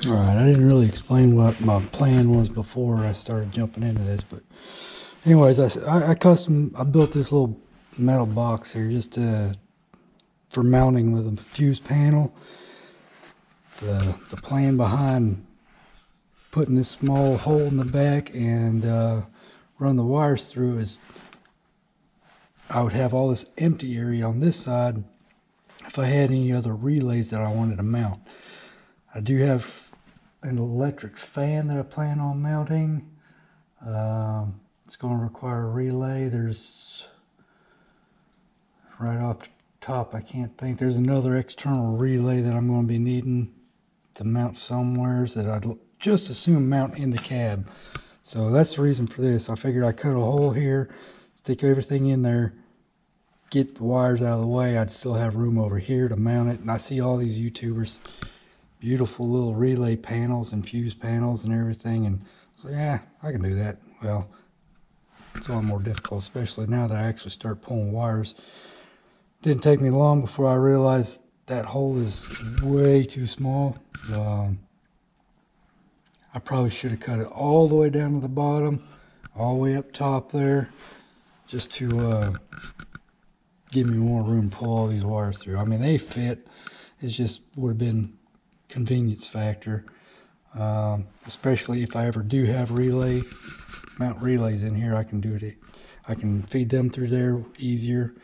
Alright, I didn't really explain what my plan was before I started jumping into this, but anyways, I built this little metal box here just for mounting with a fuse panel. The plan behind putting this small hole in the back and run the wires through is I would have all this empty area on this side if I had any other relays that I wanted to mount. I do have an electric fan that I plan on mounting. It's going to require a relay. There's right off the top, I can't think. There's another external relay that I'm going to be needing to mount somewheres that I'd just assume mount in the cab. So that's the reason for this. I figured I'd cut a hole here, stick everything in there, get the wires out of the way. I'd still have room over here to mount it. And I see all these YouTubers, beautiful little relay panels and fuse panels and everything. And so, yeah, I can do that. Well, it's a lot more difficult, especially now that I actually start pulling wires. Didn't take me long before I realized that hole is way too small. I probably should have cut it all the way down to the bottom, all the way up top there, just to give me more room to pull all these wires through. I mean, they fit. It just would have been convenience factor, especially if I ever do have mount relays in here. I can do it. I can feed them through there easier.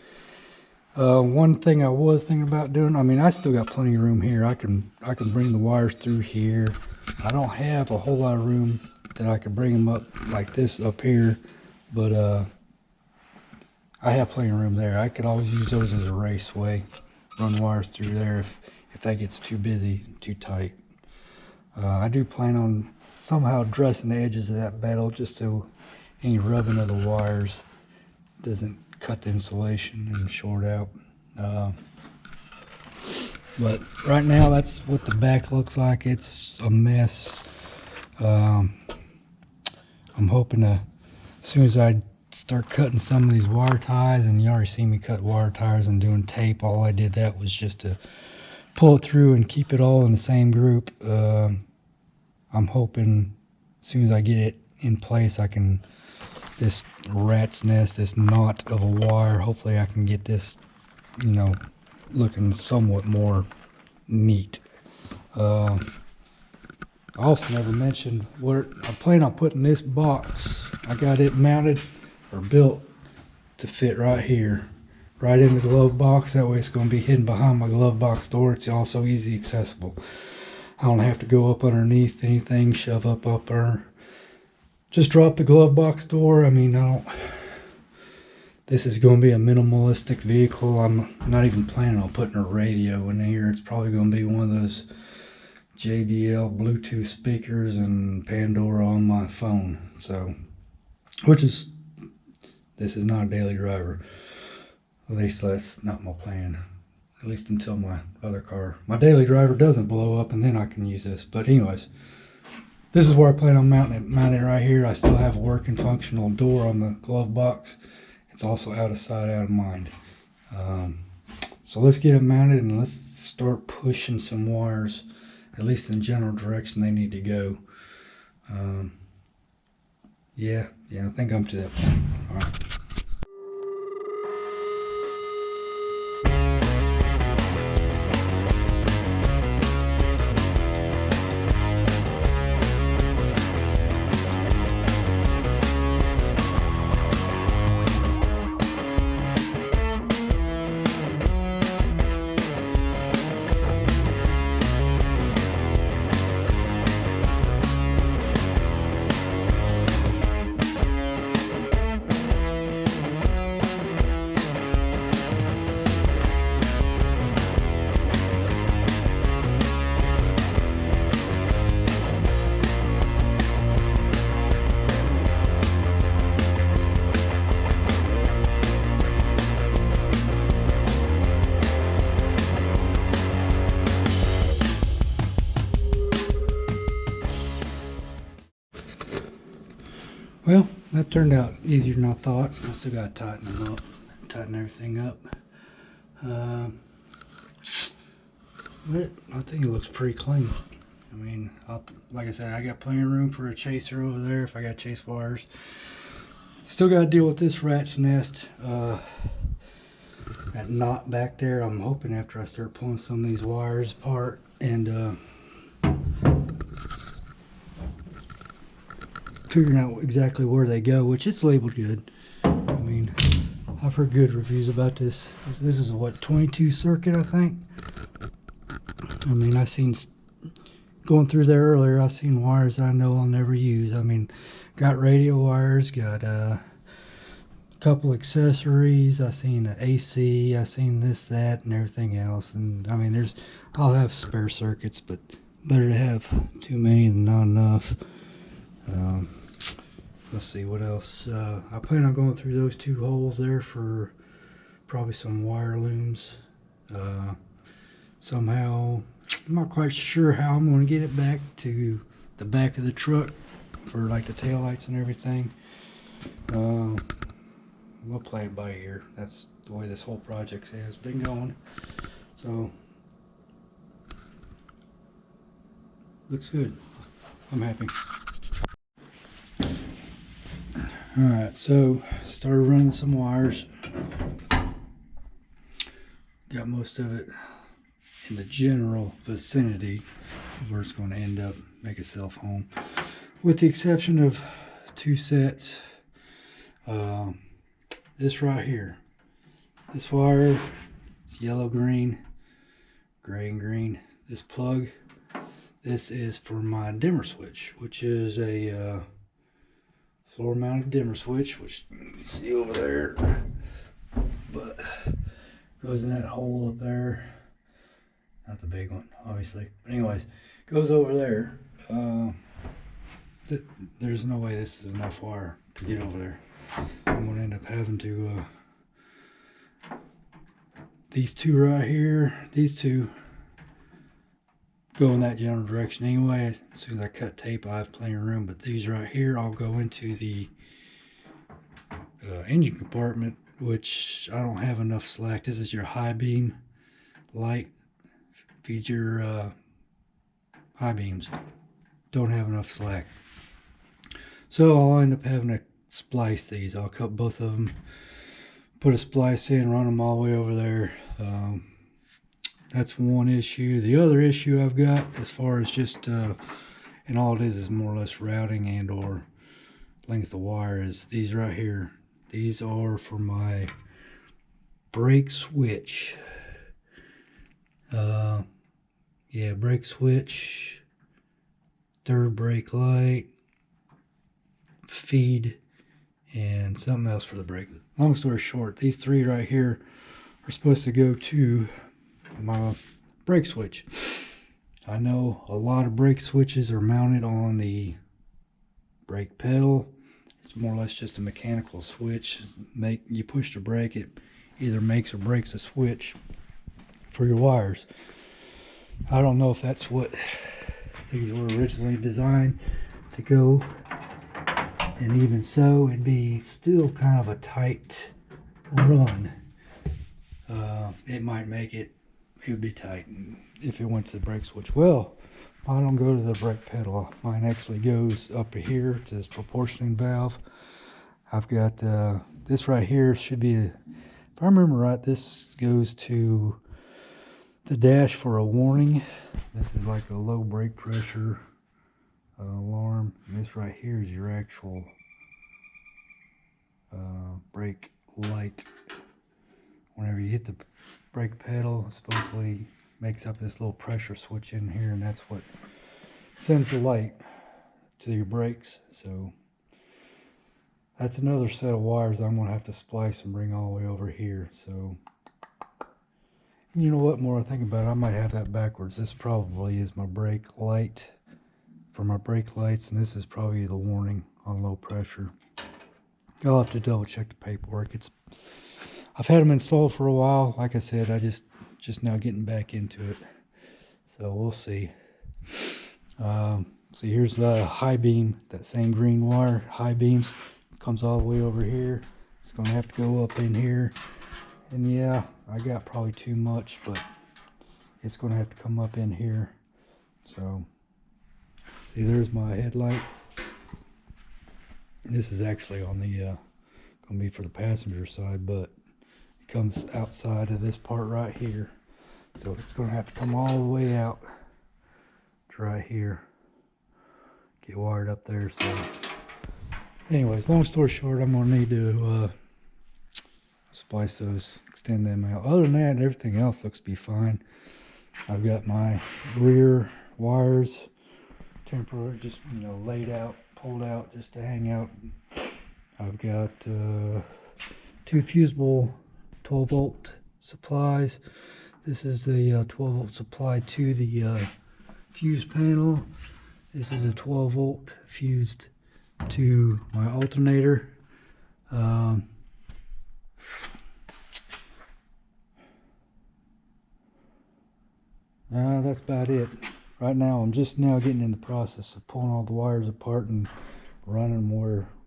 One thing I was thinking about doing, I mean, I still got plenty of room here. I can bring the wires through here. I don't have a whole lot of room that I could bring them up like this up here, but I have plenty of room there. I could always use those as a raceway, run wires through there if that gets too busy, too tight. I do plan on somehow dressing the edges of that metal just so any rubbing of the wires doesn't cut the insulation and short out. But right now that's what the back looks like. It's a mess. I'm hoping to, as soon as I start cutting some of these wire ties, and you already seen me cut wire ties and doing tape, all I did that was just to pull it through and keep it all in the same group. I'm hoping as soon as I get it in place, this rat's nest, this knot of a wire, hopefully I can get this, looking somewhat more neat. I also never mentioned where I plan on putting this box. I got it mounted or built to fit right here, right in the glove box. That way it's going to be hidden behind my glove box door. It's also easy accessible. I don't have to go up underneath anything, shove up or just drop the glove box door. I mean, this is going to be a minimalistic vehicle. I'm not even planning on putting a radio in here. It's probably going to be one of those JBL Bluetooth speakers and Pandora on my phone. So, this is not a daily driver. At least that's not my plan. At least until my other car, my daily driver, doesn't blow up, and then I can use this. But anyways, this is where I plan on mounting it right here. I still have a working functional door on the glove box. It's also out of sight, out of mind. So let's get it mounted and let's start pushing some wires, at least in the general direction they need to go. Yeah, I think I'm to that point. All right. Well, that turned out easier than I thought. I still got to tighten them up, tighten everything up. But I think it looks pretty clean. I mean, like I said, I got plenty of room for a chaser over there if I got chase wires. Still got to deal with this rat's nest. That knot back there. I'm hoping after I start pulling some of these wires apart and figuring out exactly where they go, which it's labeled good. I mean, I've heard good reviews about this. This is a what, 22 circuit, I think. I mean, I seen going through there earlier, I seen wires I know I'll never use. I mean, got radio wires, got a couple accessories. I seen an AC, I seen this, that, and everything else. And I mean, I'll have spare circuits, but better to have too many than not enough. Let's see what else. I plan on going through those two holes there for probably some wire looms. Somehow, I'm not quite sure how I'm going to get it back to the back of the truck for like the taillights and everything. We'll play it by ear. That's the way this whole project has been going. So, looks good. I'm happy. Alright, so started running some wires. Got most of it in the general vicinity of where it's going to end up, make itself home. With the exception of two sets. This right here. This wire is yellow, green, gray, and green. This plug, this is for my dimmer switch, which is a floor mounted dimmer switch, which you see over there, but goes in that hole up there. Not the big one, obviously, but anyways, goes over there. There's no way this is enough wire to get over there. I'm gonna end up having to these two right here, these two go in that general direction anyway. As soon as I cut tape, I have plenty of room, but these right here, I'll go into the engine compartment, which I don't have enough slack. This is your high beam light, feeds your high beams. Don't have enough slack, so I'll end up having to splice these. I'll cut both of them, put a splice in, run them all the way over there. That's one issue. The other issue I've got, as far as just and all it is more or less routing and or length of wire, is these right here. These are for my brake switch. Yeah, brake switch, third brake light, feed, and something else for the brake. Long story short, these three right here are supposed to go to my brake switch. I know a lot of brake switches are mounted on the brake pedal. It's more or less just a mechanical switch. You push the brake, it either makes or breaks a switch for your wires. I don't know if that's what these were originally designed to go, and even so, it'd be still kind of a tight run. It might make it, it would be tight if it went to the brake switch. Well, I don't go to the brake pedal. Mine actually goes up here to this proportioning valve. I've got this right here should be, if I remember right, this goes to the dash for a warning. This is like a low brake pressure alarm. And this right here is your actual brake light. Whenever you hit the brake pedal, it supposedly makes up this little pressure switch in here, and that's what sends the light to your brakes. So that's another set of wires I'm going to have to splice and bring all the way over here. So you know what, more I think about it, I might have that backwards. This probably is my brake light for my brake lights, and this is probably the warning on low pressure. I'll have to double check the paperwork. I've had them installed for a while. Like I said, I just now getting back into it, so we'll see. See, here's the high beam, that same green wire, high beams, comes all the way over here. It's gonna have to go up in here, and yeah, I got probably too much, but it's gonna have to come up in here. So See, there's my headlight. This is actually on the gonna be for the passenger side, but it comes outside of this part right here, so it's gonna have to come all the way out to right here, get wired up there. So anyways, long story short, I'm gonna need to splice those, extend them out. Other than that, everything else looks to be fine. I've got my rear wires temporary, just, you know, laid out, pulled out just to hang out. I've got 2 fusible 12 volt supplies. This is the 12 volt supply to the fuse panel. This is a 12 volt fused to my alternator. That's about it. Right now, I'm just now getting in the process of pulling all the wires apart and running them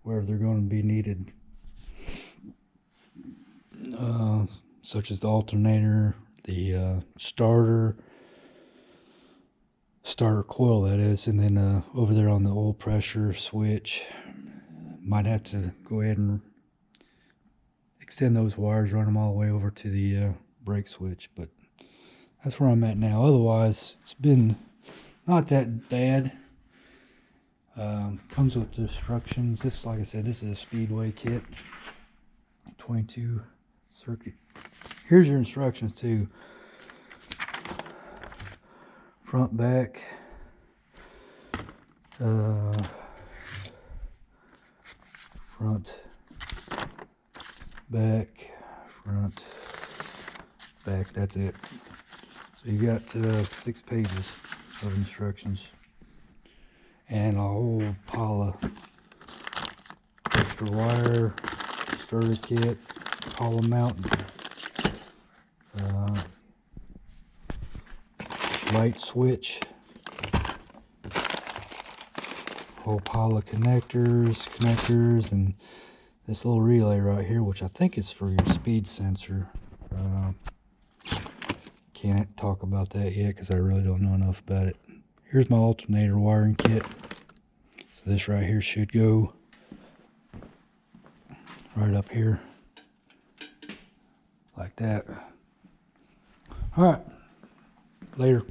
where they're going to be needed. Such as the alternator, the starter coil, that is, and then over there on the oil pressure switch. Might have to go ahead and extend those wires, run them all the way over to the brake switch, but that's where I'm at now. Otherwise, it's been not that bad. Comes with the instructions. This, like I said, this is a Speedway kit, 22 circuit. Here's your instructions too. Front, back, front, back, front, back. That's it. So you got 6 pages of instructions and a whole pile of extra wire, starter kit, column mount, light switch, whole pile of connectors, and this little relay right here, which I think is for your speed sensor. Can't talk about that yet because I really don't know enough about it. Here's my alternator wiring kit. So this right here should go right up here like that. All right, later.